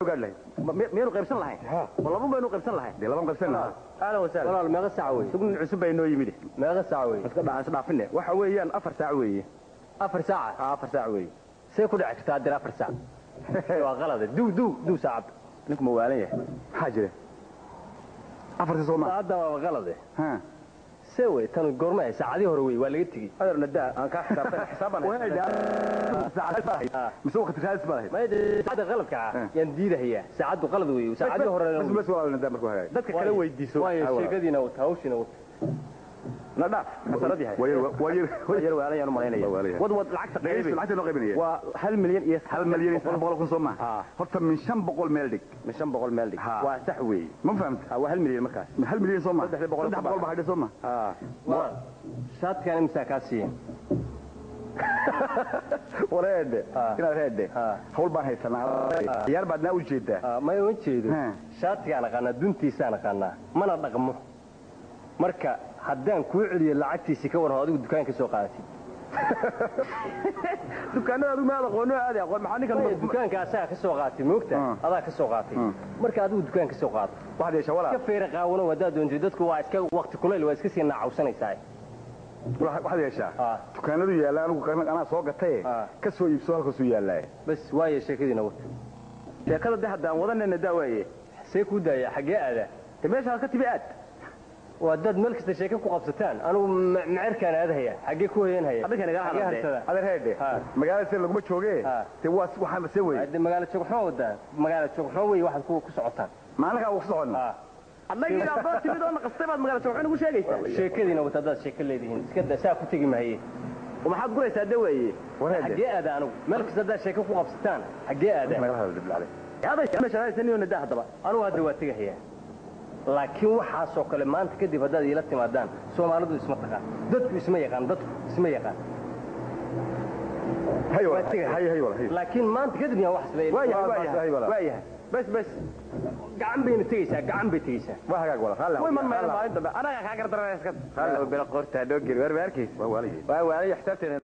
قال لي مينو قيبسن لهين والله مو مينو قيبسن لهين دي لبن قيبسن اهلا وسهلا والله ما قصع وي سوق عسب bay noo yimid ما قصع وي iska dhaafine waxa weeyaan 4 saac weeye 4 ساعة 4 saac weeye see ku dhici kartaa dir 4 saac waa qalad duu saacad ninku ma waalan yahay waxa jira 4 soo ma saacada waa qalad ha see way tan goorma saacadii hore way waa laga tagi adeerna daa aan ka xisaabana way daa mise waqti raas baa ma saacada qaladka yaan diidahayaa saacadu qalad way saacadii hore bas walaalna daa markuu hagaag dadka kala weydiiso sheekadiina wata hawshina wata la dhaaf xasaradii hay wayir waalayaan mareynaya wad lacagta noo qaybinaya waa 1 milyan iyo 1 milyan iyo 700 kun Soomaa horta min 500 meel dhig min 500 meel dhig waa sax weey ma fahamta waa 1 milyan markaas 1 milyan Soomaa 300 baa hadhay Soomaa waa shaadkan imsa ka siin wareede ina reede hawl baan haysanaa ciyaar baadna u jeedaa ma u jeedo shaadkan aqana duntiisa aqana mana dhaqmo marka haddaan ku celiyo lacagtiisa ka war adigu dukaanka soo qaadatay dukaanada adigu ma aqoon maxaa ninkan dukaanka asaga ka soo qaatay moogta adaa ka soo qaatay marka adigu dukaanka soo qaad wax yeesha walaal ka feera qaawano wada doonto dadku waa iska waqti kuleel waa iska sii naacawsanaysaa wax yeesha dukaanadu yaalaan anigu ana soo gatay ka soo iibso halka soo yaalay bas waaye sheekadiina wata sheekada hadaan wadanayna daawaye see ku daaya xagee aada meesha ka tibi aad وداد ملك تشيكك وقبستان أنا معركان هذا هي حقي كوهين هي أنا كان قاعد هذا هيدي مقالة سير لقمة شوقي تواس واحد مسوي هذا مقالة شوق حودا مقالة شوق حوي واحد كسعتان ما أنا قاعد وصلنا أنا جينا بس تبي أنا قصتي بعد مقالة شوق حنا وش هيك شيكدينا وتداد شيكل اللي دهين كده ساكو تيجي معي وما حد قريت هدوي حقي هذا أنا ملك تداد شيكك وقبستان حقي هذا ما هذا اللي عليه هذا مش هذا سنين ونداه طبعا أنا وهذا واتجه هي laakiin waxa soo kale maanta kadib hadaad ila timaadaan Soomaalidu isma taqaan dadku isma yaqaan hay wala laakiin maanta kadib yaa wax isleeyahay waayahay bas gacan bay tegaysaa waa hagaag wala khalla way man ma inta ana ka gardarayska khalla bila qorta dhogir warbaarkiis waa waalay xisaabteena